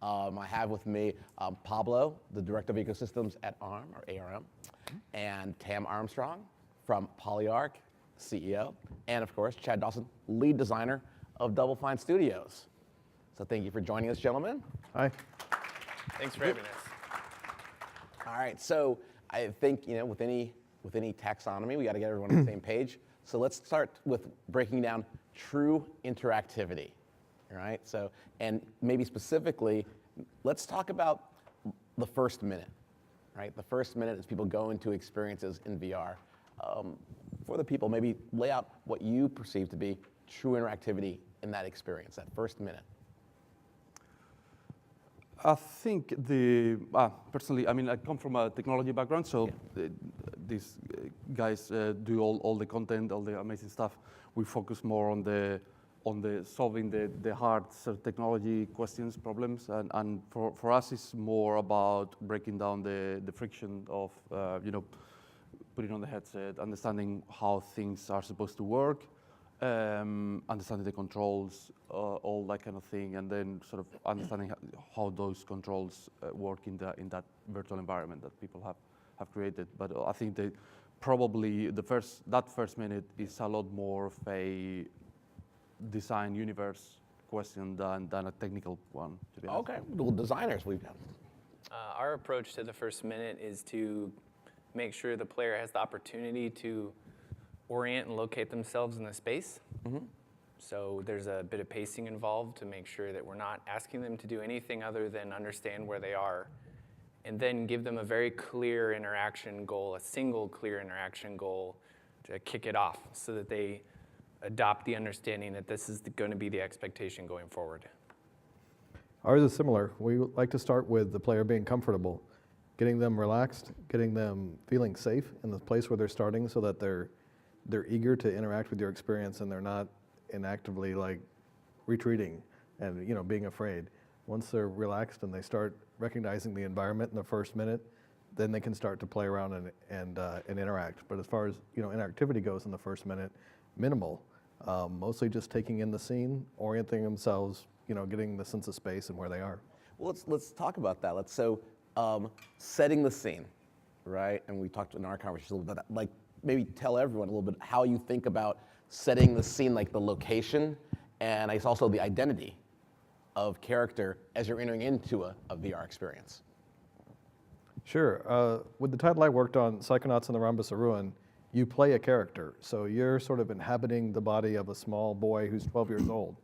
I have with me Pablo, the Director of Ecosystems at ARM, and Tam Armstrong from Polyarc, CEO, and of course, Chad Dawson, lead designer of Double Fine Studios. So thank you for joining us, gentlemen. Hi. Thanks for having us. All right, so I think with any taxonomy, we got to get everyone on the same page. So let's start with breaking down true interactivity. All right, so and maybe specifically, let's talk about the first minute. Right, the first minute as people go into experiences in VR. For the people, maybe lay out what you perceive to be true interactivity in that experience, that first minute. I think personally, I mean, I come from a technology background, so these guys do all the content, all the amazing stuff. We focus more on the solving the hard sort of technology questions, problems, and for us, it's more about breaking down the friction of putting on the headset, understanding how things are supposed to work, understanding the controls, all that kind of thing, and then sort of understanding how those controls work in that virtual environment that people have created. But I think that probably that first minute is a lot more of a design universe question than a technical one, to be honest. Okay, well, designers we've got. Our approach to the first minute is to make sure the player has the opportunity to orient and locate themselves in the space. Mm-hmm. So there's a bit of pacing involved to make sure that we're not asking them to do anything other than understand where they are, and then give them a very clear interaction goal, a single clear interaction goal to kick it off so that they adopt the understanding that this is going to be the expectation going forward. Ours is similar. We like to start with the player being comfortable, getting them relaxed, getting them feeling safe in the place where they're starting so that they're eager to interact with your experience and they're not inactively like retreating and being afraid. Once they're relaxed and they start recognizing the environment in the first minute, then they can start to play around and interact. But as far as interactivity goes in the first minute, minimal. Mostly just taking in the scene, orienting themselves, getting the sense of space and where they are. Well, let's talk about that. So setting the scene, right? And we talked in our conversation a little bit, like maybe tell everyone a little bit how you think about setting the scene, like the location, and I guess also the identity of character as you're entering into a VR experience. Sure. With the title I worked on, Psychonauts in the Rhombus of Ruin, you play a character. So you're sort of inhabiting the body of a small boy who's 12 years old.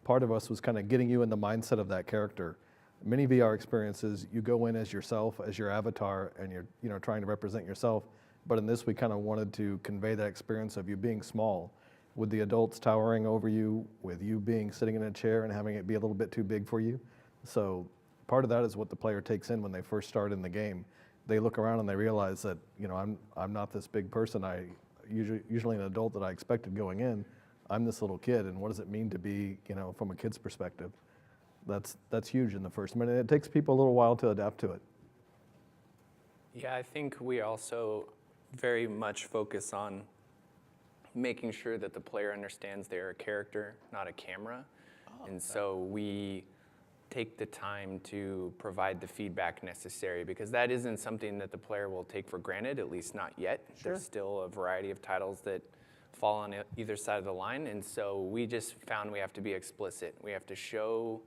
Part of us was kind of getting you in the mindset of that character. Many VR experiences, you go in as yourself, as your avatar, and you're trying to represent yourself. But in this, we kind of wanted to convey that experience of you being small, with the adults towering over you, with you being sitting in a chair and having it be a little bit too big for you. So part of that is what the player takes in when they first start in the game. They look around and they realize that I'm not this big person. I usually an adult that I expected going in. I'm this little kid, and what does it mean to be from a kid's perspective? That's huge in the first minute. It takes people a little while to adapt to it. Yeah, I think we also very much focus on making sure that the player understands they're a character, not a camera. And so we take the time to provide the feedback necessary, because that isn't something that the player will take for granted, at least not yet. Sure. There's still a variety of titles that fall on either side of the line, and so we just found we have to be explicit. We have to show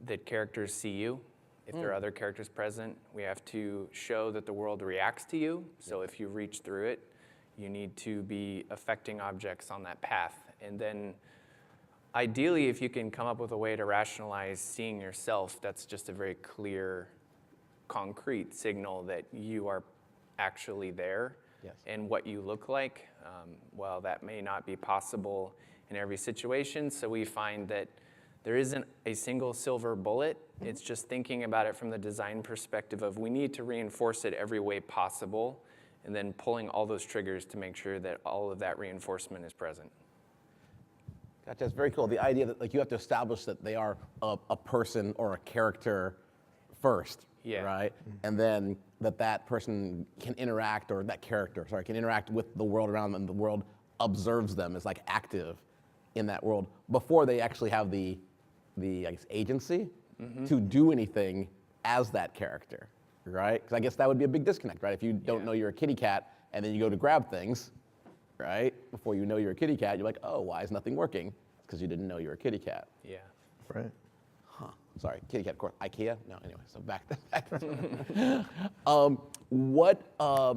that characters see you. If there are other characters present, we have to show that the world reacts to you. So if you reach through it, you need to be affecting objects on that path. And then ideally, if you can come up with a way to rationalize seeing yourself, that's just a very clear, concrete signal that you are actually there. Yes. And what you look like. Well, that may not be possible in every situation, so we find that there isn't a single silver bullet. Mm-hmm. It's just thinking about it from the design perspective of we need to reinforce it every way possible, and then pulling all those triggers to make sure that all of that reinforcement is present. Gotcha, that's very cool. The idea that you have to establish that they are a person or a character first, right? Mm-hmm. And then that person can interact, or that character, can interact with the world around them, and the world observes them as like active in that world before they actually have the I guess, agency to do anything as that character, right? Because I guess that would be a big disconnect, right? If you don't know you're a kitty cat and then you go to grab things, right? Before you know you're a kitty cat, you're like, oh, why is nothing working? Because you didn't know you were a kitty cat. Yeah. Right. Huh. Sorry, kitty cat, of course. IKEA? No, anyway, so back what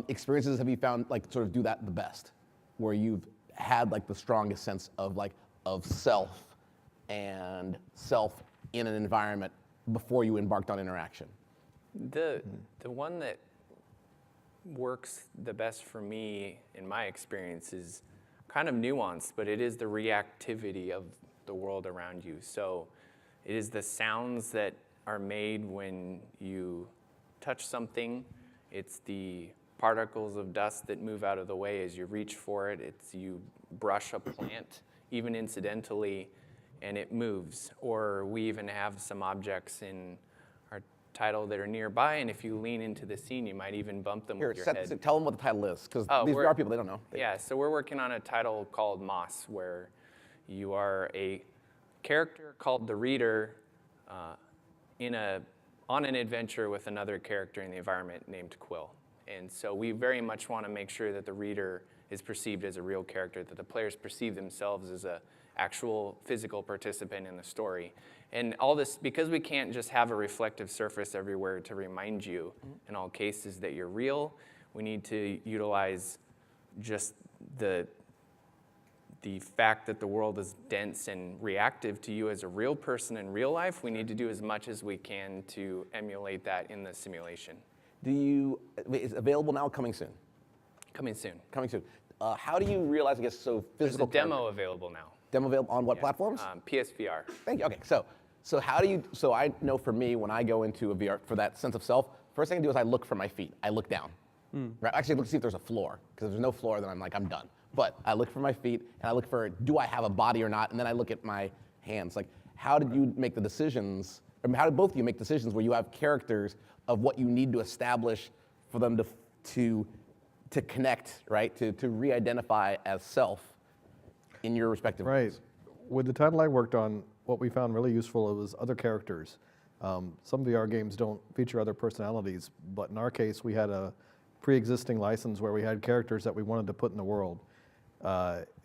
experiences have you found like sort of do that the best? Where you've had like the strongest sense of self and self in an environment before you embarked on interaction? The one that works the best for me in my experience is kind of nuanced, but it is the reactivity of the world around you. So it is the sounds that are made when you touch something. It's the particles of dust that move out of the way as you reach for it. It's you brush a plant, even incidentally, and it moves. Or we even have some objects in our title that are nearby, and if you lean into the scene, you might even bump them with your head. Tell them what the title is, because these VR people, they don't know. Yeah, so we're working on a title called Moss, where you are a character called the Reader on an adventure with another character in the environment named Quill. And so we very much want to make sure that the Reader is perceived as a real character, that the players perceive themselves as an actual physical participant in the story. And all this, because we can't just have a reflective surface everywhere to remind you in all cases that you're real, we need to utilize just the fact that the world is dense and reactive to you as a real person in real life. We need to do as much as we can to emulate that in the simulation. Is it available now or coming soon? Coming soon. Coming soon. How do you realize, I guess, so There's physical... a demo available now. Demo available on what platforms? PSVR. Thank you. Okay, so how do you, so I know for me, when I go into a VR, for that sense of self, first thing I do is I look for my feet. I look down. Right? Actually, I look to see if there's a floor, because if there's no floor, then I'm done. But I look for my feet, and I look for, do I have a body or not? And then I look at my hands. Like, how did you make the decisions, or how did both of you make decisions where you have characters of what you need to establish for them to connect, right? To re-identify as self in your respective ways? With the title I worked on, what we found really useful was other characters. Some VR games don't feature other personalities, but in our case, we had a pre-existing license where we had characters that we wanted to put in the world.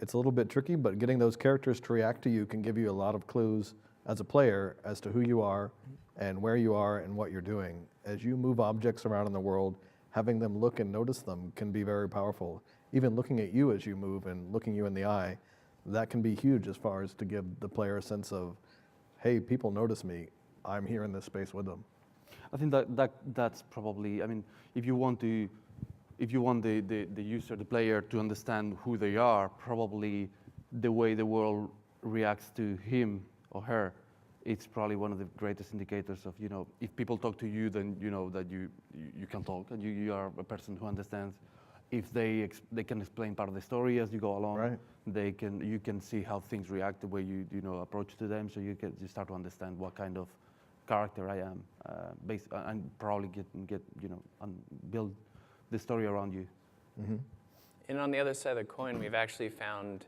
It's a little bit tricky, but getting those characters to react to you can give you a lot of clues as a player as to who you are and where you are and what you're doing. As you move objects around in the world, having them look and notice them can be very powerful. Even looking at you as you move and looking you in the eye, that can be huge as far as to give the player a sense of, hey, people notice me, I'm here in this space with them. I think that's probably, I mean, if you want the user, the player, to understand who they are, probably the way the world reacts to him or her, it's probably one of the greatest indicators of, if people talk to you, then you know that you can talk and you are a person who understands. If they can explain part of the story as you go along, Right. You can see how things react, the way you approach to them, so you start to understand what kind of character I am, and probably and build the story around you. Mm-hmm. And on the other side of the coin, we've actually found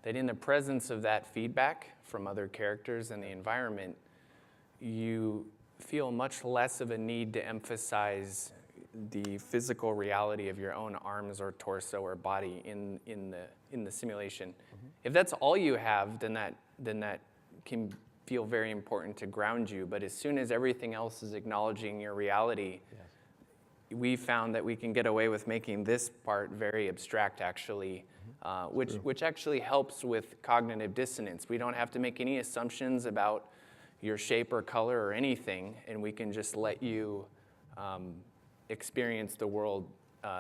that in the presence of that feedback from other characters and the environment, you feel much less of a need to emphasize the physical reality of your own arms or torso or body in the simulation. Mm-hmm. If that's all you have, then that can feel very important to ground you. But as soon as everything else is acknowledging your reality, we found that we can get away with making this part very abstract, actually, which actually helps with cognitive dissonance. We don't have to make any assumptions about your shape or color or anything, and we can just let you experience the world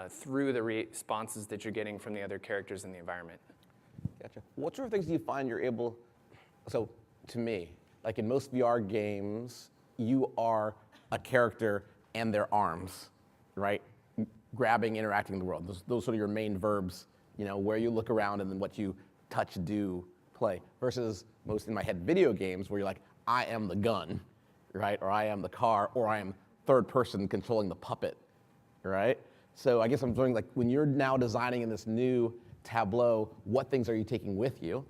through the responses that you're getting from the other characters in the environment. Gotcha. What sort of things do you find you're able, so to me, like in most VR games, you are a character and their arms, right? Grabbing, interacting in the world. Those sort of your main verbs, where you look around and then what you touch, do, play. Versus most, in my head, video games where you're like, I am the gun, right? Or I am the car, or I am third person controlling the puppet, right? So I guess I'm wondering, like, when you're now designing in this new tableau, what things are you taking with you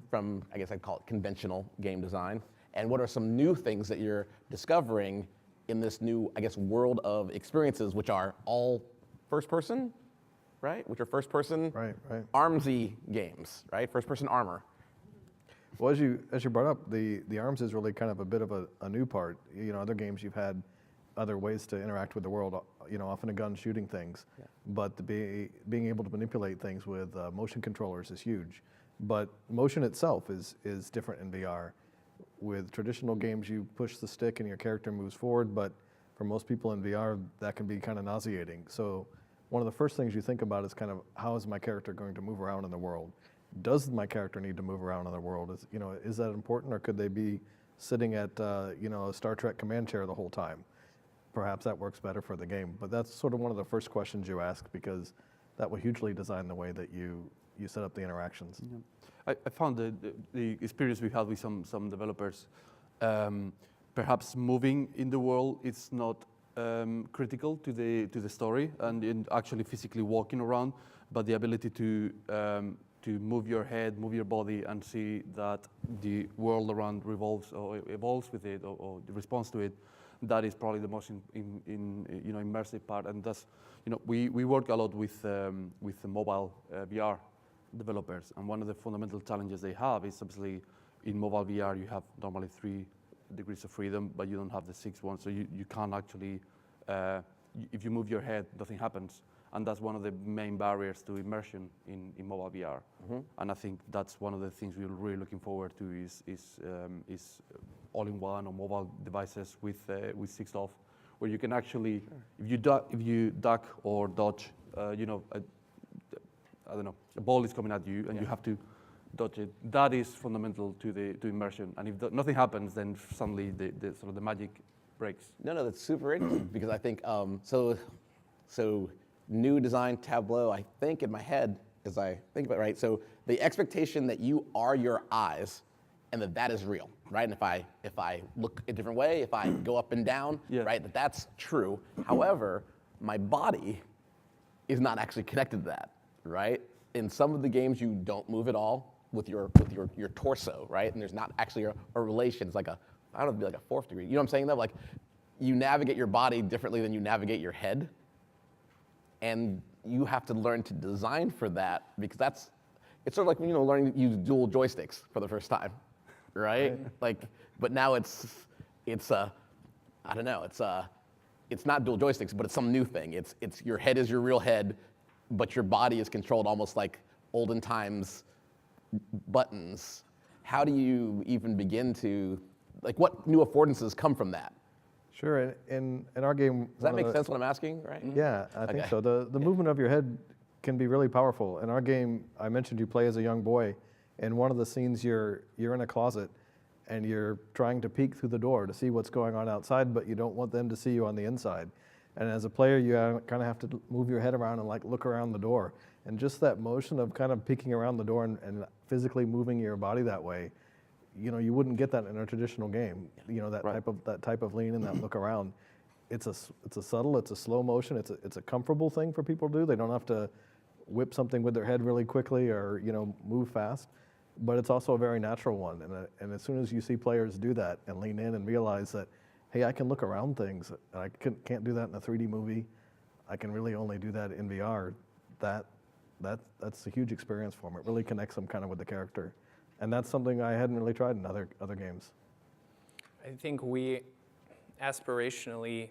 from, I guess I'd call it conventional game design? And what are some new things that you're discovering in this new, I guess, world of experiences, which are all first person, right? Which are first person Right. armsy games, right? First person armor. Well, as you brought up, the arms is really kind of a bit of a new part. Other games you've had other ways to interact with the world, often a gun shooting things. Yeah. But being able to manipulate things with motion controllers is huge. But motion itself is different in VR. With traditional games, you push the stick and your character moves forward, but for most people in VR, that can be kind of nauseating. So one of the first things you think about is kind of, how is my character going to move around in the world? Does my character need to move around in the world? Is that important, or could they be sitting at a Star Trek command chair the whole time? Perhaps that works better for the game. But that's sort of one of the first questions you ask, because that will hugely design the way that you set up the interactions. Yeah. I found the experience we had with some developers, perhaps moving in the world is not critical to the story, and in actually physically walking around, but the ability to move your head, move your body, and see that the world around revolves or evolves with it, or responds to it. That is probably the most immersive part, and that's we work a lot with the mobile VR developers, and one of the fundamental challenges they have is obviously in mobile VR you have normally 3 degrees of freedom, but you don't have the 6th one, so you can't actually if you move your head, nothing happens. And that's one of the main barriers to immersion in mobile VR. Mm-hmm. And I think that's one of the things we're really looking forward to is all-in-one or mobile devices with 6th off, where you can actually, sure, if you duck or dodge, I don't know, a ball is coming at you and you have to dodge it. That is fundamental to immersion. And if nothing happens, then suddenly the sort of the magic breaks. No, that's super interesting because I think so. New design Tableau, I think in my head, as I think about it, right? So the expectation that you are your eyes and that is real, right? And if I look a different way, if I go up and down, yeah, right, that's true. However, my body is not actually connected to that, right? In some of the games, you don't move at all with your torso, right? And there's not actually a relation. It's like I don't know, it'd be like a 4th degree. You know what I'm saying though? Like you navigate your body differently than you navigate your head. And you have to learn to design for that, because it's sort of like learning to use dual joysticks for the first time, right? Like, but now it's I don't know, it's not dual joysticks, but it's some new thing. It's your head is your real head, but your body is controlled almost like olden times buttons. How do you even begin to, like, what new affordances come from that? Sure, in our game... Does that make sense what I'm asking, right? Yeah, I think so. The movement of your head can be really powerful. In our game, I mentioned you play as a young boy. In one of the scenes, you're in a closet, and you're trying to peek through the door to see what's going on outside, but you don't want them to see you on the inside. And as a player, you kind of have to move your head around and look around the door. And just that motion of kind of peeking around the door and physically moving your body that way, you wouldn't get that in a traditional game. That right, type of lean and that look around. It's a subtle, it's a slow motion, it's a comfortable thing for people to do. They don't have to whip something with their head really quickly or move fast. But it's also a very natural one. And as soon as you see players do that and lean in and realize that, hey, I can look around things, and I can't do that in a 3D movie. I can really only do that in VR. That's a huge experience for them. It really connects them kind of with the character. And that's something I hadn't really tried in other games. I think we aspirationally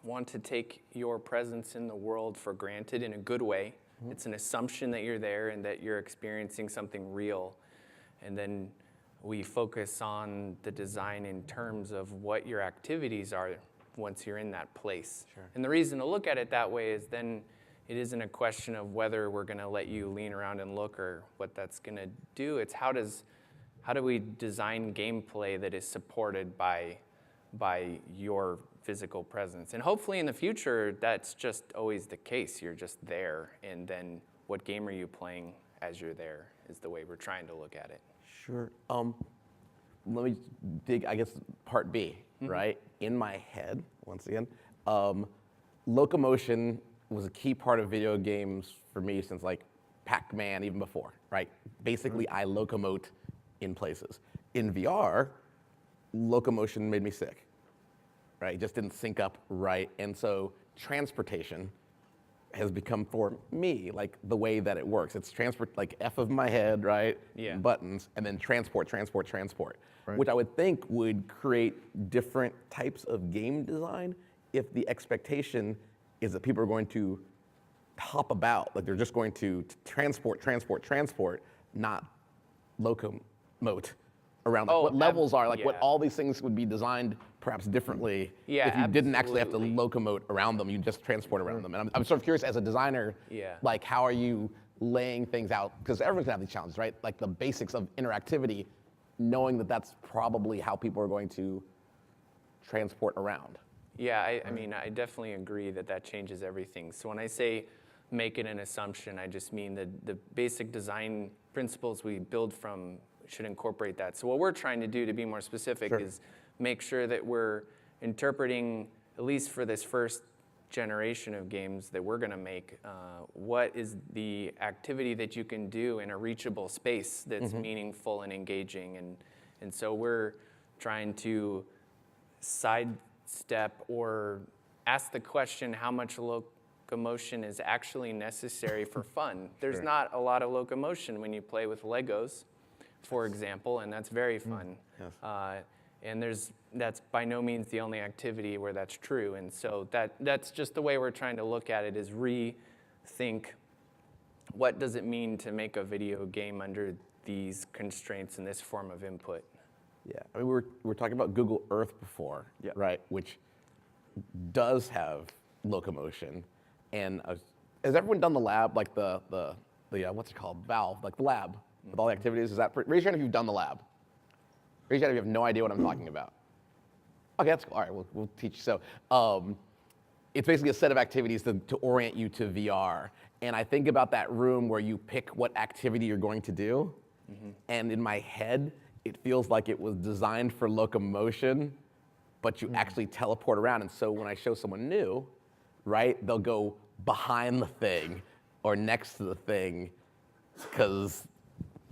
want to take your presence in the world for granted in a good way. Mm-hmm. It's an assumption that you're there and that you're experiencing something real. And then we focus on the design in terms of what your activities are once you're in that place. Sure. And the reason to look at it that way is then it isn't a question of whether we're going to let you lean around and look or what that's going to do. It's how do we design gameplay that is supported by your physical presence. And hopefully in the future, that's just always the case. You're just there. And then what game are you playing as you're there is the way we're trying to look at it. Sure. Let me dig, I guess, part B, mm-hmm, right? In my head, once again, locomotion was a key part of video games for me since like Pac-Man, even before, right? Basically, I locomote in places. In VR, locomotion made me sick, right? It just didn't sync up right. And so transportation has become for me like the way that it works. It's transport, like F of my head, right? Yeah. Buttons, and then transport, Right. which I would think would create different types of game design if the expectation is that people are going to hop about, like they're just going to transport, not locomote around. Like what levels are, like what all these things would be designed perhaps differently if you didn't actually have to locomote around them, you just transport around them. And I'm sort of curious as a designer, like how are you laying things out? Because everyone's gonna have these challenges, right? Like the basics of interactivity, knowing that that's probably how people are going to transport around. Yeah, I mean, I definitely agree that that changes everything. So when I say make it an assumption, I just mean that the basic design principles we build from should incorporate that. So what we're trying to do, to be more specific, is make sure that we're interpreting, at least for this first generation of games that we're going to make, what is the activity that you can do in a reachable space that's meaningful and engaging. And so we're trying to sidestep or ask the question, how much locomotion is actually necessary for fun? There's not a lot of locomotion when you play with Legos, for example, and that's very fun. And that's by no means the only activity where that's true. And so that's just the way we're trying to look at it, is rethink what does it mean to make a video game under these constraints and this form of input. Yeah, I mean, we were talking about Google Earth before, right? Which does have locomotion. And has everyone done the lab, like the what's it called, Valve, like the lab with all the activities? Is that raise your hand if you've done the lab? Raise your hand if you have no idea what I'm talking about. Okay, that's cool. All right, we'll teach you. So it's basically a set of activities to orient you to VR. And I think about that room where you pick what activity you're going to do. And in my head, it feels like it was designed for locomotion, but you actually teleport around. And so when I show someone new, right, they'll go behind the thing or next to the thing because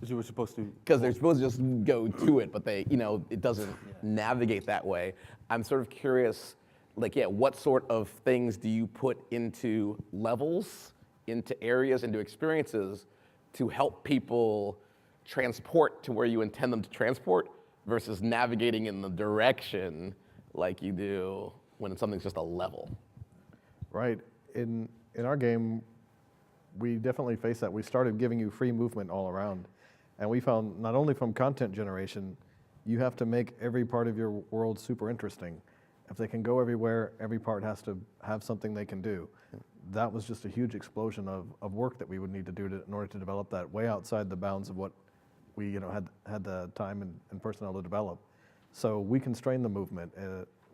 you were supposed to. Because they're supposed to just go to it, but it doesn't navigate that way. I'm sort of curious, like, what sort of things do you put into levels, into areas, into experiences to help people transport to where you intend them to transport versus navigating in the direction like you do when something's just a level? Right. In our game, we definitely face that. We started giving you free movement all around. And we found not only from content generation, you have to make every part of your world super interesting. If they can go everywhere, every part has to have something they can do. That was just a huge explosion of work that we would need to do in order to develop that way outside the bounds of what we had the time and personnel to develop. So we constrain the movement.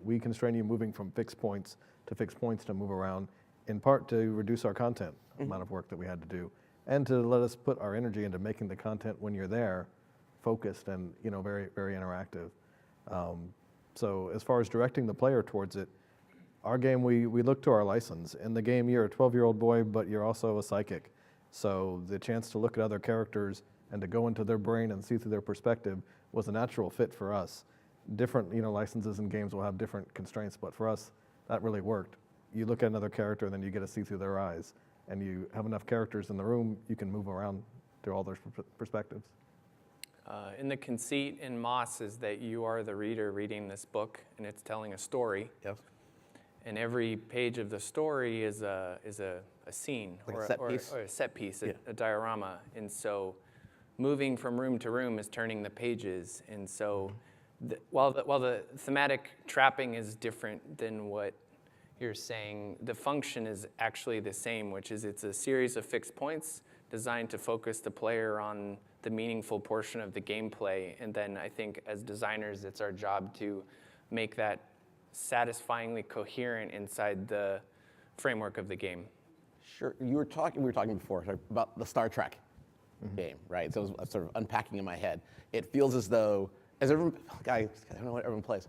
We constrain you moving from fixed points to move around, in part to reduce our content amount of work that we had to do, and to let us put our energy into making the content when you're there focused and very, very interactive. So as far as directing the player towards it, our game, we look to our license. In the game, you're a 12-year-old boy, but you're also a psychic. So the chance to look at other characters and to go into their brain and see through their perspective was a natural fit for us. Different licenses and games will have different constraints, but for us, that really worked. You look at another character, and then you get to see through their eyes. And you have enough characters in the room, you can move around through all their perspectives. In the conceit in Moss is that you are the reader reading this book, and it's telling a story. Yes. And every page of the story is a scene, Like or a set piece? Or a set piece, a diorama. And so moving from room to room is turning the pages. And so while the thematic trapping is different than what you're saying, the function is actually the same, which is it's a series of fixed points designed to focus the player on the meaningful portion of the gameplay. And then I think as designers, it's our job to make that satisfyingly coherent inside the framework of the game. Sure. We were talking before about the Star Trek game, right? So I was sort of unpacking in my head. It feels as though, I don't know what everyone plays.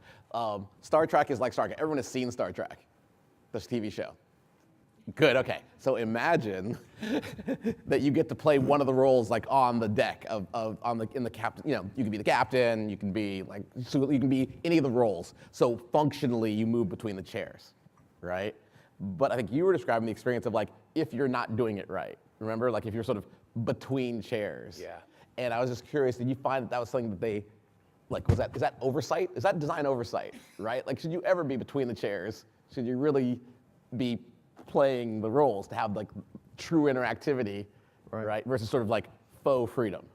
Star Trek is like Star Trek. Everyone has seen Star Trek, this TV show. Good. Okay. So imagine that you get to play one of the roles like on the deck in the captain. You know, you can be the captain. You can be like you can be any of the roles. So functionally, you move between the chairs, right? But I think you were describing the experience of like if you're not doing it right. Remember, like if you're sort of between chairs. Yeah. And I was just curious, did you find that was something that they, like, is that oversight? Is that design oversight, right? Like, should you ever be between the chairs? Should you really be playing the roles to have like true interactivity, right? Versus sort of like faux freedom?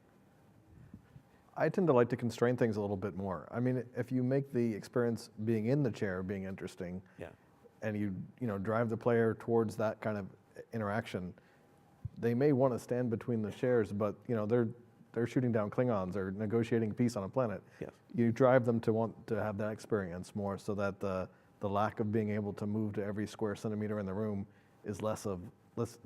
I tend to like to constrain things a little bit more. I mean, if you make the experience being in the chair being interesting, and you drive the player towards that kind of interaction, they may want to stand between the chairs, but they're shooting down Klingons or negotiating peace on a planet. Yes. You drive them to want to have that experience more, so that the lack of being able to move to every square centimeter in the room is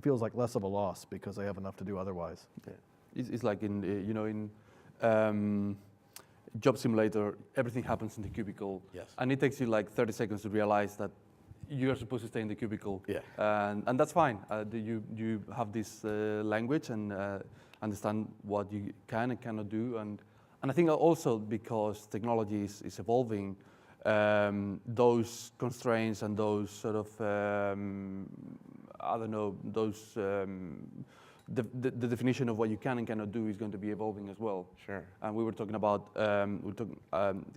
feels like less of a loss because they have enough to do otherwise. Yeah. It's like in job simulator, everything happens in the cubicle. Yes. And it takes you like 30 seconds to realize that you're supposed to stay in the cubicle. Yeah. And that's fine. You have this language and understand what you can and cannot do. And I think also because technology is evolving, those constraints and those sort of, the definition of what you can and cannot do is going to be evolving as well. Sure. And we were talking about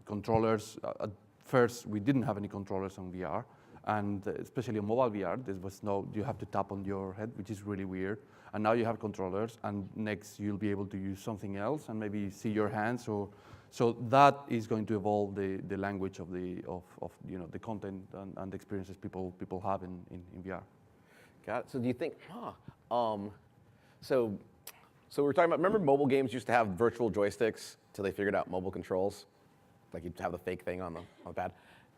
controllers. At first, we didn't have any controllers on VR. And especially on mobile VR, there was you have to tap on your head, which is really weird. And now you have controllers, and next you'll be able to use something else and maybe see your hands. So that is going to evolve the language of the content and the experiences people have in VR. Got it. So do you think, so we're talking about, remember mobile games used to have virtual joysticks till they figured out mobile controls? Like you'd have the fake thing on the pad.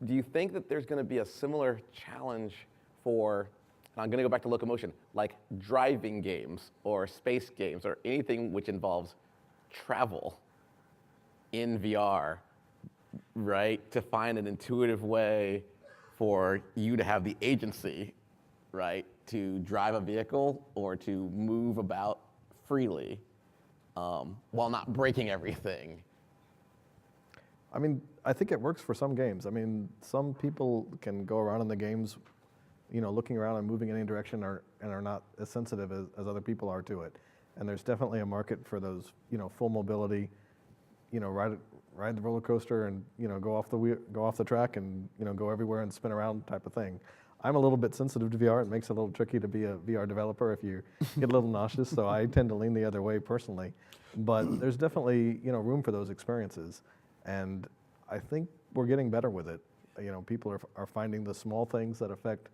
Do you think that there's going to be a similar challenge for, and I'm going to go back to locomotion, like driving games or space games or anything which involves travel in VR, right? To find an intuitive way for you to have the agency, right? To drive a vehicle or to move about freely while not breaking everything. I mean, I think it works for some games. I mean, some people can go around in the games, looking around and moving in any direction and are not as sensitive as other people are to it. And there's definitely a market for those, full mobility, ride the roller coaster and, go off the track and, go everywhere and spin around type of thing. I'm a little bit sensitive to VR. It makes it a little tricky to be a VR developer if you get a little nauseous, so I tend to lean the other way personally. But there's definitely, room for those experiences. And I think we're getting better with it. People are finding the small things that affect,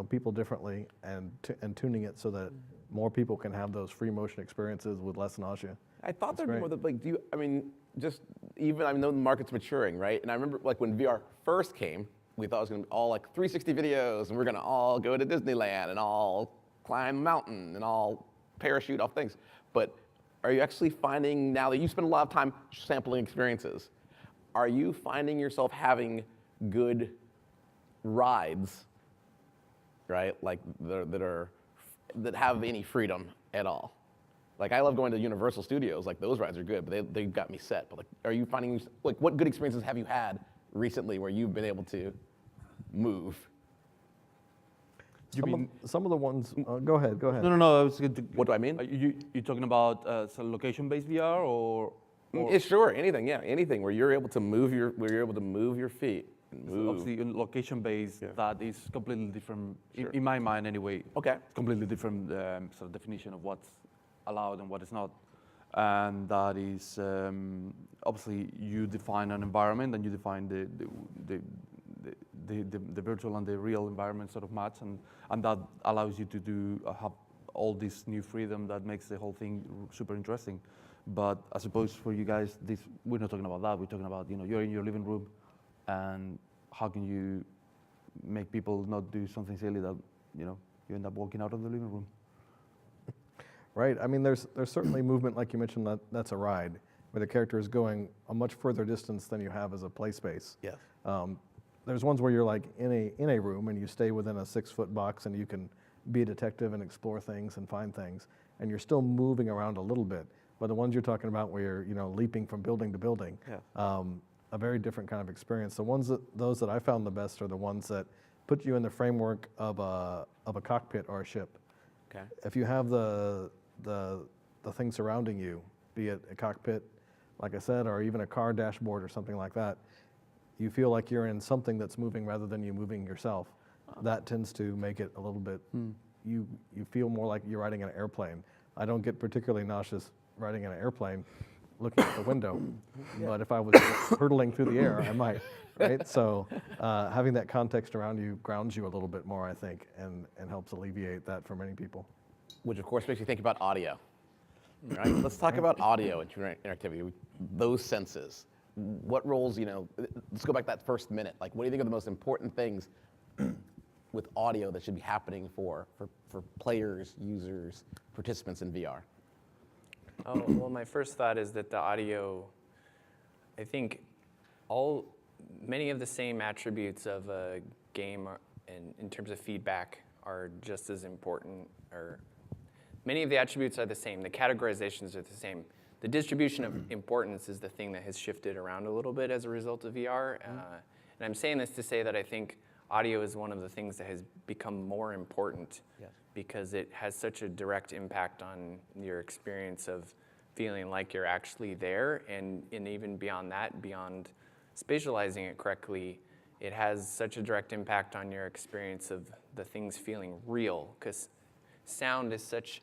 people differently and tuning it so that more people can have those free motion experiences with less nausea. I thought there'd be more that, like, I know the market's maturing, right? And I remember, like, when VR first came, we thought it was going to be all, like, 360 videos, and we're going to all go to Disneyland and all climb a mountain and all parachute off things. But are you actually finding, now that you spend a lot of time sampling experiences, are you finding yourself having good rides, right? Like that have any freedom at all? Like I love going to Universal Studios. Like those rides are good, but they've got me set. But like, are you finding like what good experiences have you had recently where you've been able to move? Some of the ones. Go ahead. No. I was going to, What do I mean? you talking about location-based VR or? Sure, anything. Yeah, anything where you're able to move your feet. And move. Obviously, in location-based, that is completely different, Sure. in my mind anyway. Okay. Completely different sort of definition of what's allowed and what is not. And that is, obviously, you define an environment and you define the virtual and the real environment sort of match, and that allows you to have all this new freedom that makes the whole thing super interesting. But I suppose for you guys, we're not talking about that. We're talking about, you're in your living room, and how can you make people not do something silly that, you end up walking out of the living room? Right. I mean, there's certainly movement, like you mentioned, that's a ride, where the character is going a much further distance than you have as a play space. Yes. There's ones where you're like in a room and you stay within a 6-foot box and you can be a detective and explore things and find things, and you're still moving around a little bit. But the ones you're talking about where you're, you know, leaping from building to building, a very different kind of experience. Those that I found the best are the ones that put you in the framework of a cockpit or a ship. Okay. If you have the thing surrounding you, be it a cockpit, like I said, or even a car dashboard or something like that, you feel like you're in something that's moving rather than you moving yourself. That tends to make it a little bit, you feel more like you're riding an airplane. I don't get particularly nauseous riding in an airplane looking out the window, but if I was hurtling through the air, I might, right? So having that context around you grounds you a little bit more, I think, and helps alleviate that for many people. Which of course makes you think about audio, right? Let's talk about audio and interactivity, those senses. What roles, you know, let's go back that first minute. Like, what do you think are the most important things with audio that should be happening for players, users, participants in VR? Oh, well, my first thought is that the audio, I think many of the same attributes of a game in terms of feedback are just as important, or many of the attributes are the same. The categorizations are the same. The distribution of importance is the thing that has shifted around a little bit as a result of VR. And I'm saying this to say that I think audio is one of the things that has become more important because it has such a direct impact on your experience of feeling like you're actually there. And even beyond that, beyond spatializing it correctly, it has such a direct impact on your experience of the things feeling real, because sound is such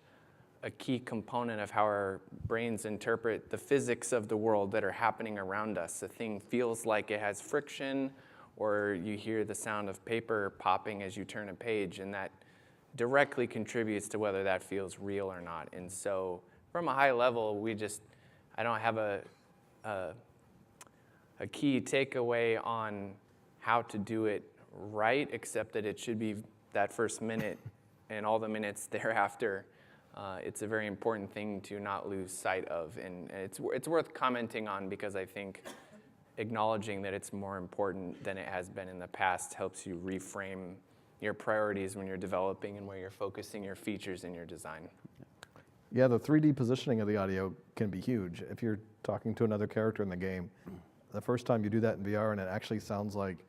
a key component of how our brains interpret the physics of the world that are happening around us. A thing feels like it has friction, or you hear the sound of paper popping as you turn a page, and that directly contributes to whether that feels real or not. And so from a high level, I don't have a key takeaway on how to do it right, except that it should be that first minute and all the minutes thereafter. It's a very important thing to not lose sight of, and it's worth commenting on, because I think acknowledging that it's more important than it has been in the past helps you reframe your priorities when you're developing and where you're focusing your features in your design. Yeah, the 3D positioning of the audio can be huge. If you're talking to another character in the game, the first time you do that in VR and it actually sounds like,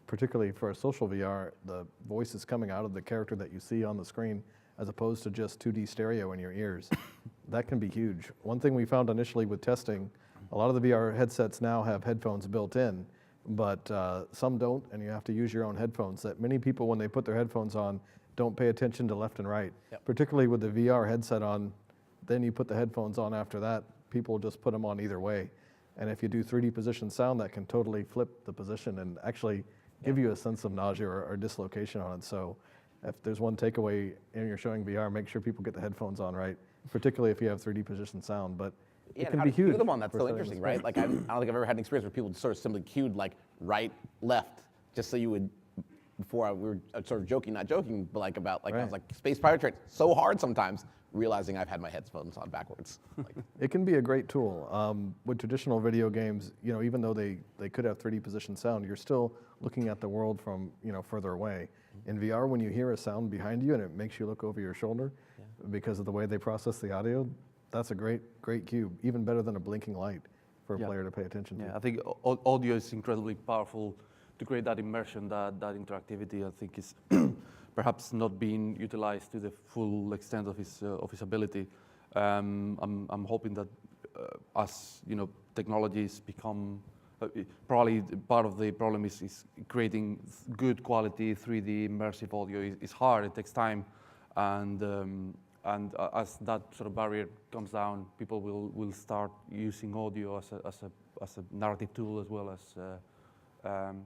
particularly for a social VR, the voice is coming out of the character that you see on the screen as opposed to just 2D stereo in your ears. That can be huge. One thing we found initially with testing, a lot of the VR headsets now have headphones built in, but some don't, and you have to use your own headphones. That many people, when they put their headphones on, don't pay attention to left and right. Yep. Particularly with the VR headset on, then you put the headphones on after that, people just put them on either way. And if you do 3D position sound, that can totally flip the position and actually give you a sense of nausea or dislocation on it. So if there's one takeaway and you're showing VR, make sure people get the headphones on right, particularly if you have 3D position sound. But it can be huge. Cue them on, that's so interesting, right? Like I don't think I've ever had an experience where people sort of simply cued like right, left, just so you would, before we were sort of joking, not joking, but like about, like I was like, space pirate tricks, so hard sometimes, realizing I've had my headphones on backwards. Like, it can be a great tool. With traditional video games, you know, even though they could have 3D position sound, you're still looking at the world from, you know, further away. In VR, when you hear a sound behind you and it makes you look over your shoulder because of the way they process the audio, that's a great cue, even better than a blinking light for a player to pay attention to. Yeah, I think audio is incredibly powerful to create that immersion, that interactivity. I think is perhaps not being utilized to the full extent of his ability. I'm hoping that as you know, technologies become probably part of the problem is creating good quality 3D immersive audio is hard. It takes time, and as that sort of barrier comes down, people will start using audio as a narrative tool as well as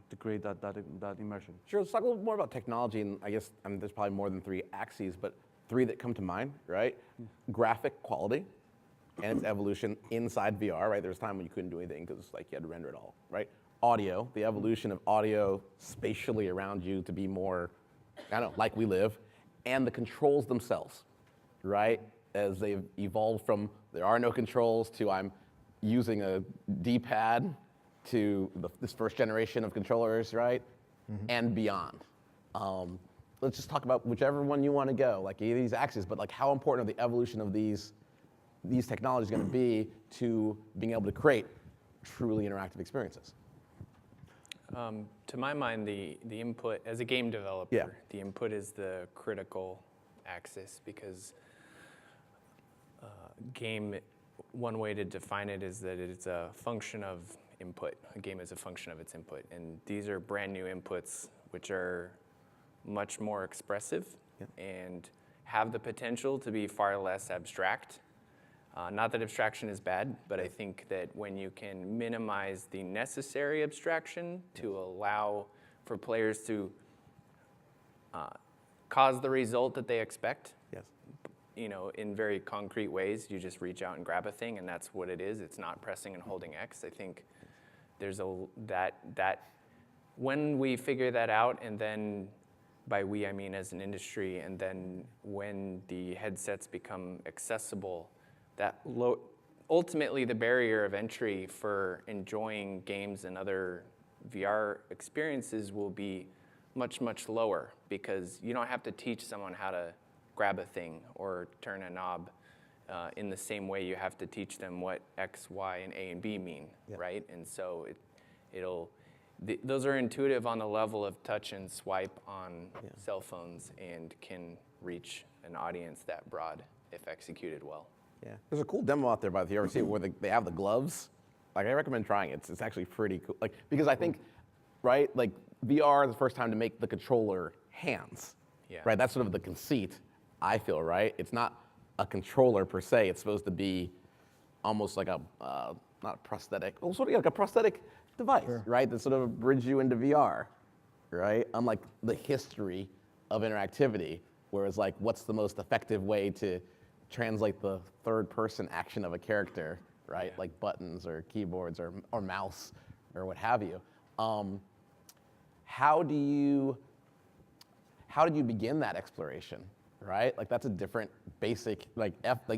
to create that immersion. sure, let's talk a little more about technology, and I guess there's probably more than 3 axes, but 3 that come to mind, right? Graphic quality and its evolution inside VR, right? There was a time when you couldn't do anything because like you had to render it all, right? Audio, the evolution of audio spatially around you to be more, I don't know, like we live, and the controls themselves, right? As they've evolved from there are no controls to I'm using a D-pad to this first generation of controllers, right? And beyond. let's just talk about whichever one you want to go, like these axes, but like how important are the evolution of these technologies going to be to being able to create truly interactive experiences? To my mind, the input, as a game developer, Yeah. the input is the critical axis, because game, one way to define it is that it's a function of input. A game is a function of its input. And these are brand new inputs, which are much more expressive and have the potential to be far less abstract. Not that abstraction is bad, but I think that when you can minimize the necessary abstraction to allow for players to cause the result that they expect, Yes. in very concrete ways, you just reach out and grab a thing, and that's what it is. It's not pressing and holding X. I think there's that when we figure that out, and then by we I mean as an industry, and then when the headsets become accessible, ultimately the barrier of entry for enjoying games and other VR experiences will be much, much lower, because you don't have to teach someone how to grab a thing or turn a knob in the same way you have to teach them what X, Y, and A and B mean, right? And so those are intuitive on the level of touch and swipe on cell phones, and can reach an audience that broad if executed well. Yeah, there's a cool demo out there by the RC where they have the gloves. Like, I recommend trying it. It's actually pretty cool. Like, because I think, right, like VR is the first time to make the controller hands. Yeah. Right, that's sort of the conceit, I feel, right? It's not a controller per se. It's supposed to be almost like not a prosthetic, well, sort of like a prosthetic device, right? That sort of bridge you into VR, right? Unlike the history of interactivity, where it's like, what's the most effective way to translate the third-person action of a character, right? Yeah. Like buttons or keyboards or mouse or what have you. How did you begin that exploration, right? Like, that's a different basic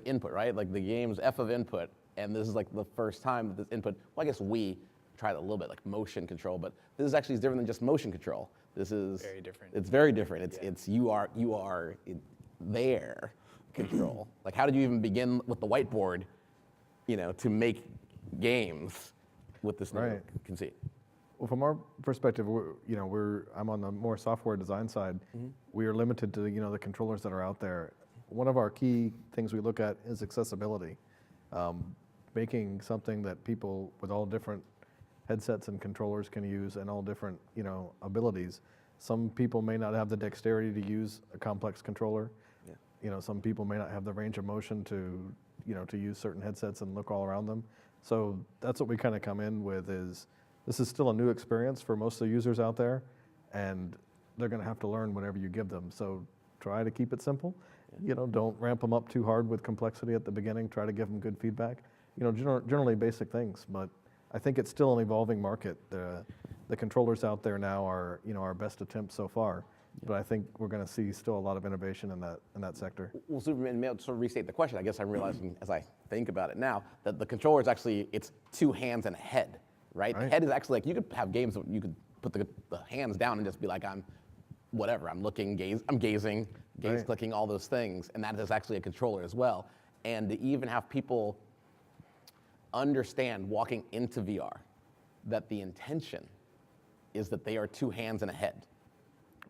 input, right? Like the game's F of input, and this is like the first time that this input. Well, I guess we tried a little bit like motion control, but this is actually different than just motion control. This is Very different. It's very different. It's you are there control. Like, how did you even begin with the whiteboard, to make games with this new conceit? Well, from our perspective, I'm on the more software design side. We are limited to the controllers that are out there. One of our key things we look at is accessibility, making something that people with all different headsets and controllers can use, and all different abilities. Some people may not have the dexterity to use a complex controller. Some people may not have the range of motion to use certain headsets and look all around them. So that's what we kind of come in with is. This is still a new experience for most of the users out there, and they're going to have to learn whatever you give them. So try to keep it simple. Don't ramp them up too hard with complexity at the beginning. Try to give them good feedback. Generally basic things, but I think it's still an evolving market. The controllers out there now are our best attempt so far, but I think we're going to see still a lot of innovation in that sector. Well, Superman, to sort of restate the question, I guess I'm realizing as I think about it now that the controller is actually, it's two hands and a head. Right? The head is actually like, you could have games that you could put the hands down and just be like, I'm gazing, clicking, all those things, and that is actually a controller as well. And to even have people understand walking into VR that the intention is that they are two hands and a head.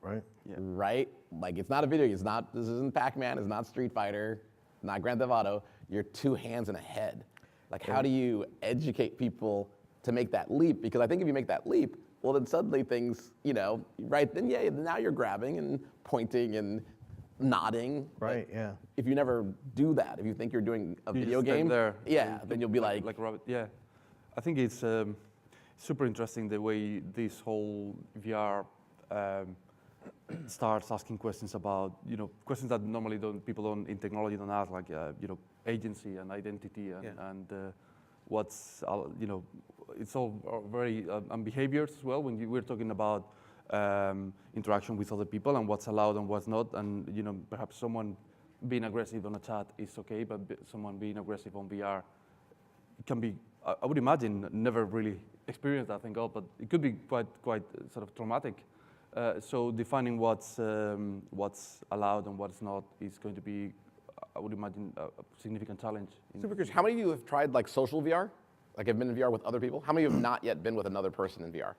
Right. Yeah. Right? Like, it's not a video, this isn't Pac-Man, it's not Street Fighter, not Grand Theft Auto, you're two hands and a head. Like, how do you educate people to make that leap? Because I think if you make that leap, well, then suddenly things, right, then now you're grabbing and pointing and nodding. Right, yeah. If you never do that, if you think you're doing a video just stand game, there, then you'll be like rabbit. Yeah, I think it's super interesting the way this whole VR starts asking questions about, questions that normally people in technology don't ask, like, agency and identity and what's, it's all very, and behaviors as well, when we're talking about interaction with other people and what's allowed and what's not, and perhaps someone being aggressive on a chat is okay, but someone being aggressive on VR can be, I would imagine, never really experienced that, thank God, but it could be quite sort of traumatic So defining what's allowed and what's not is going to be, I would imagine, a significant challenge. Super curious. How many of you have tried like social VR? Like have been in VR with other people? How many have not yet been with another person in VR?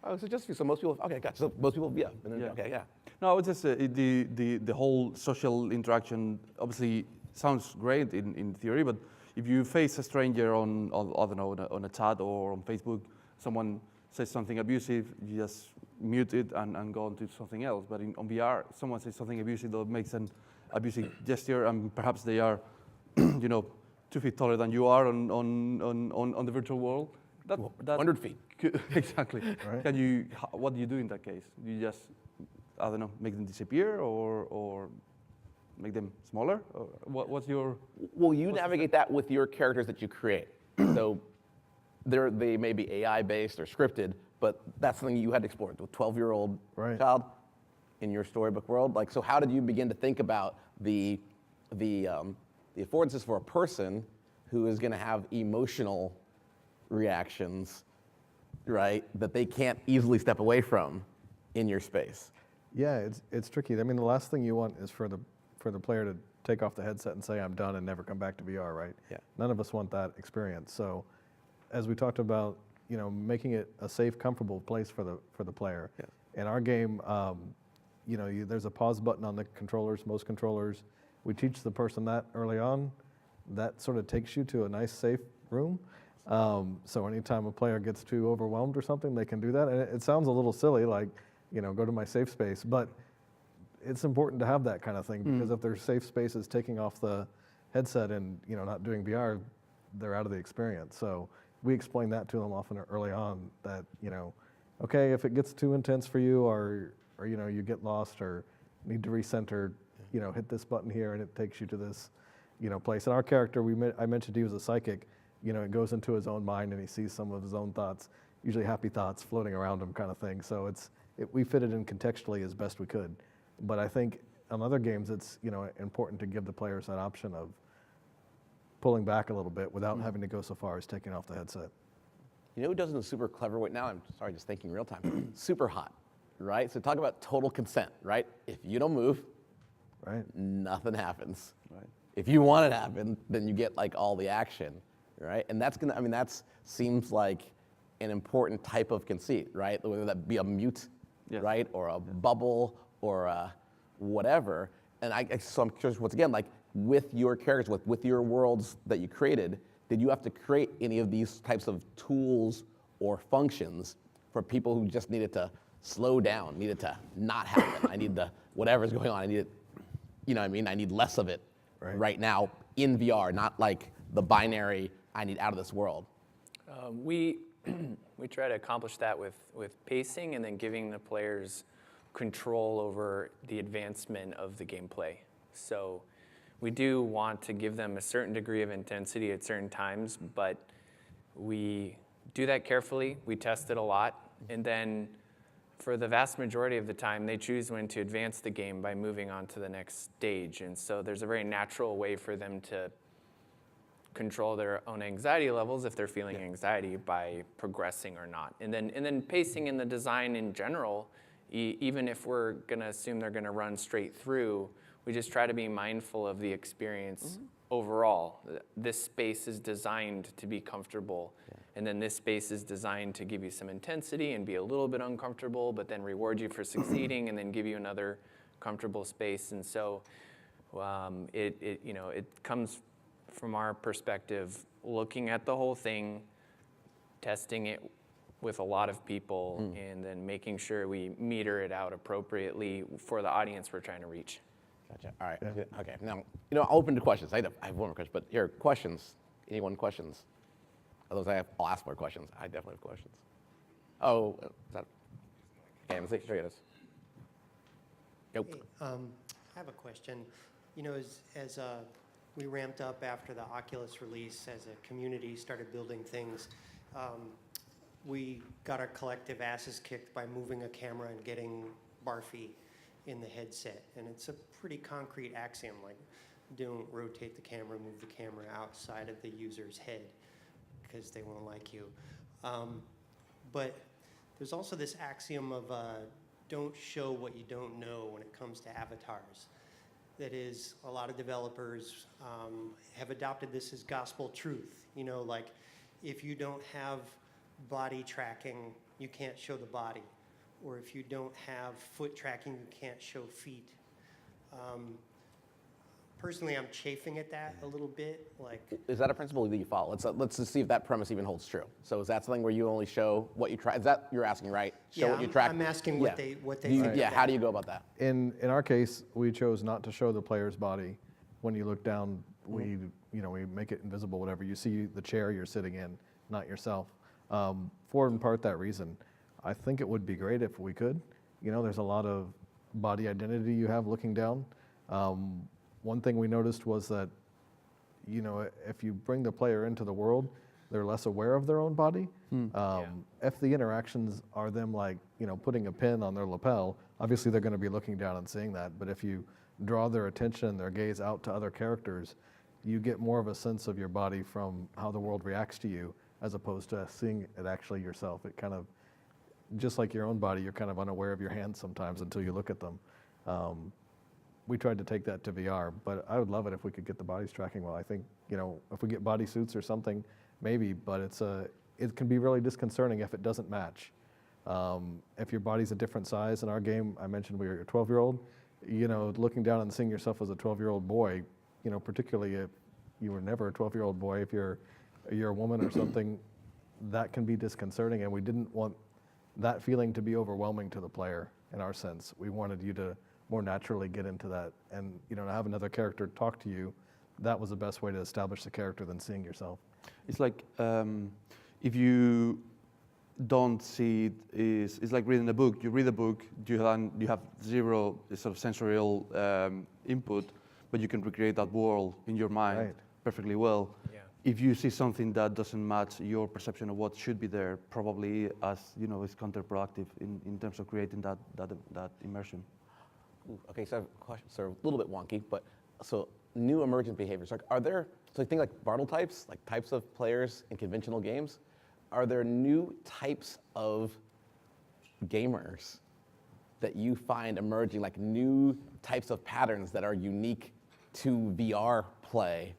Oh, so just you. So most people. Okay, gotcha. So most people, yeah. Been in, Yeah. Okay, yeah. No, I would just say the whole social interaction obviously sounds great in theory, but if you face a stranger on I don't know, on a chat or on Facebook, someone says something abusive, you just mute it and go on to something else. But on VR, someone says something abusive or makes an abusive gesture, and perhaps they are, 2 feet taller than you are on the virtual world. That 100 feet. Exactly. Right. What do you do in that case? You just, I don't know, make them disappear or make them smaller? Or what's your... Well, you navigate that with your characters that you create. So they may be AI-based or scripted, but that's something you had to explore. The 12-year-old Right. child in your storybook world. Like, so how did you begin to think about the affordances for a person who is going to have emotional reactions, right, that they can't easily step away from in your space? Yeah, it's tricky. I mean, the last thing you want is for the player to take off the headset and say, I'm done, and never come back to VR, right? Yeah. None of us want that experience. So as we talked about, making it a safe, comfortable place for the player. Yeah. In our game, there's a pause button on the controllers, most controllers. We teach the person that early on. That sort of takes you to a nice, safe room. So anytime a player gets too overwhelmed or something, they can do that. And it sounds a little silly, like, go to my safe space, but it's important to have that kind of thing, because if their safe space is taking off the headset and not doing VR, they're out of the experience. So we explain that to them often early on, that okay, if it gets too intense for you, or you get lost or need to recenter, hit this button here and it takes you to this place. And our character, I mentioned he was a psychic. It goes into his own mind and he sees some of his own thoughts, usually happy thoughts floating around him, kind of thing. So we fit it in contextually as best we could. But I think on other games, it's important to give the players that option of pulling back a little bit without having to go so far as taking off the headset. You know who does it in a super clever way? Now I'm sorry, just thinking real time. Super hot, right? So talk about total consent, right? If you don't move, Right. nothing happens. Right. If you want it to happen, then you get like all the action, right? And that seems like an important type of conceit, right? Whether that be a mute, Yes. right? Or a bubble or a whatever. And so I'm curious, once again, like with your characters, with your worlds that you created, did you have to create any of these types of tools or functions for people who just needed to slow down, needed to not happen? I need whatever's going on, I need it, I need less of it right now in VR, not like the binary, I need out of this world. We try to accomplish that with pacing and then giving the players control over the advancement of the gameplay. So we do want to give them a certain degree of intensity at certain times, but we do that carefully. We test it a lot, and then for the vast majority of the time, they choose when to advance the game by moving on to the next stage. And so there's a very natural way for them to control their own anxiety levels if they're feeling anxiety by progressing or not. And then pacing in the design in general, even if we're going to assume they're going to run straight through, we just try to be mindful of the experience overall. This space is designed to be comfortable, and then this space is designed to give you some intensity and be a little bit uncomfortable, but then reward you for succeeding and then give you another comfortable space. And so it comes from our perspective, looking at the whole thing, testing it with a lot of people, and then making sure we meter it out appropriately for the audience we're trying to reach. Gotcha. All right. Yeah. Okay. Now, I'll open to questions. I have one more question, but here, questions. Anyone questions? Otherwise, I'll ask more questions. I definitely have questions. Oh, is that? Okay, let's see. Here it is. Nope. Hey, I have a question. As we ramped up after the Oculus release, as a community started building things, we got our collective asses kicked by moving a camera and getting barfy in the headset. And it's a pretty concrete axiom, like don't rotate the camera, move the camera outside of the user's head because they won't like you. But there's also this axiom of don't show what you don't know when it comes to avatars. That is, a lot of developers have adopted this as gospel truth. You know, like if you don't have body tracking, you can't show the body. Or if you don't have foot tracking, you can't show feet. Personally, I'm chafing at that a little bit. Like, Is that a principle that you follow? Let's just see if that premise even holds true. So is that something where you only show what you track? Is that you're asking, right? Show yeah, what you track. I'm asking what they You- think of Yeah. How that. do you go about that? In our case, we chose not to show the player's body. When you look down, we make it invisible. Whatever you see, the chair you're sitting in, not yourself. For in part that reason, I think it would be great if we could. You know, there's a lot of body identity you have looking down. One thing we noticed was that, you know, if you bring the player into the world, they're less aware of their own body. If the interactions are them like, you know, putting a pin on their lapel, obviously they're going to be looking down and seeing that. But if you draw their attention, their gaze out to other characters, you get more of a sense of your body from how the world reacts to you, as opposed to seeing it actually yourself. It kind of, just like your own body, you're kind of unaware of your hands sometimes until you look at them. We tried to take that to VR, but I would love it if we could get the bodies tracking well. I think, you know, if we get body suits or something, maybe, but it can be really disconcerting if it doesn't match. If your body's a different size in our game, I mentioned we were a 12-year-old, you know, looking down and seeing yourself as a 12-year-old boy, you know, particularly if you were never a 12-year-old boy, if you're a woman or something, that can be disconcerting, and we didn't want that feeling to be overwhelming to the player in our sense. We wanted you to more naturally get into that, and you know, have another character talk to you. That was the best way to establish the character than seeing yourself. It's like if you don't see it, it's like reading a book. You read a book, you have zero sort of sensorial input, but you can recreate that world in your mind Right. perfectly well. Yeah. If you see something that doesn't match your perception of what should be there, probably as you know, is counterproductive in terms of creating that immersion. Ooh, okay, so I have a question, so a little bit wonky, but so new emergent behaviors. Are there, so think like Bartle types, like types of players in conventional games, are there new types of gamers that you find emerging, like new types of patterns that are unique to VR play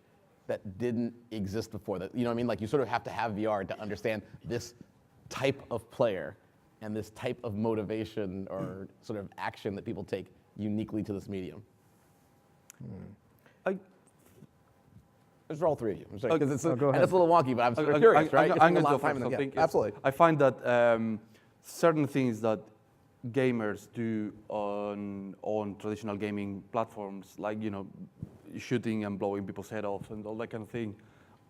that didn't exist before? That, you know what I mean? Like you sort of have to have VR to understand this type of player and this type of motivation or sort of action that people take uniquely to this medium. There's for all three of you. I'm sorry, 'cause it's go ahead. and it's a little wonky, but I'm sort of curious, right? You I'm spend a going lot to of time in the something. yeah, absolutely. I find that certain things that gamers do on traditional gaming platforms, like you know, shooting and blowing people's head off and all that kind of thing,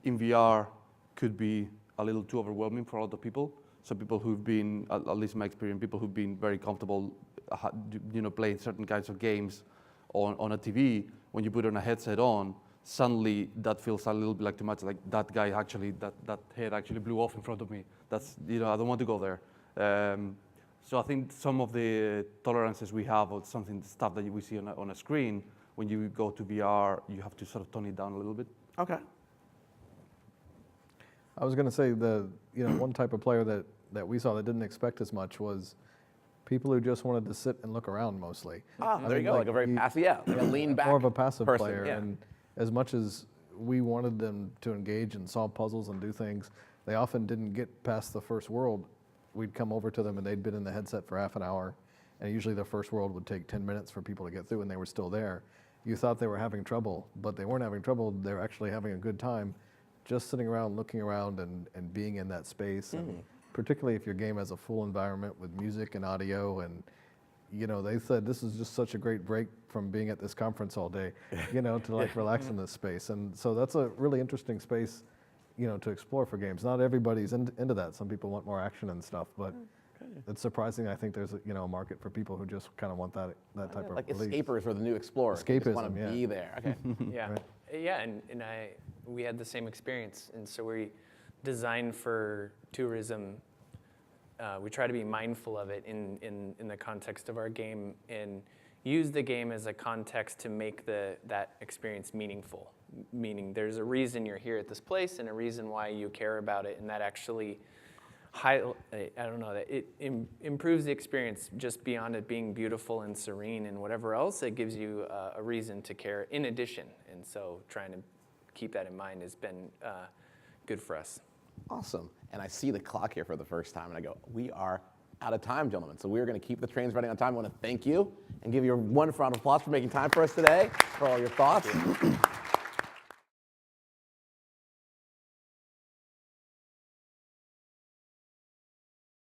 in VR could be a little too overwhelming for a lot of people. So people who've been, at least in my experience, people who've been very comfortable, you know, playing certain kinds of games on a TV, when you put on a headset on, suddenly that feels a little bit like too much. Like that guy actually, that head actually blew off in front of me. That's, you know, I don't want to go there. So I think some of the tolerances we have, or stuff that we see on a screen, when you go to VR, you have to sort of tone it down a little bit. Okay. I was going to say one type of player that we saw that didn't expect as much was people who just wanted to sit and look around mostly. There you go, like a very passive, like a lean back More of a passive person, player. yeah. And as much as we wanted them to engage and solve puzzles and do things, they often didn't get past the first world. We'd come over to them and they'd been in the headset for half an hour, and usually the first world would take 10 minutes for people to get through, and they were still there. You thought they were having trouble, but they weren't having trouble. They were actually having a good time, just sitting around, looking around, and being in that space. And particularly if your game has a full environment with music and audio, and you know, they said this is just such a great break from being at this conference all day, you know, to like relax in this space. And so that's a really interesting space, you know, to explore for games. Not everybody's into that. Some people want more action and stuff, but it's surprising. I think there's a market for people who just kind of want that type of Like release. escapers or the new explorers. They just want Escapism, to yeah. be there. Okay. Yeah, Right. yeah, and we had the same experience, and so we designed for tourism. We try to be mindful of it in the context of our game, and use the game as a context to make that experience meaningful. Meaning, there's a reason you're here at this place, and a reason why you care about it, and that actually I don't know, that it improves the experience just beyond it being beautiful and serene and whatever else. It gives you a reason to care in addition. And so trying to keep that in mind has been good for us. Awesome. And I see the clock here for the first time, and I go, we are out of time, gentlemen. So we're going to keep the trains running on time. I want to thank you and give you a wonderful round of applause for making time for us today, for all your thoughts.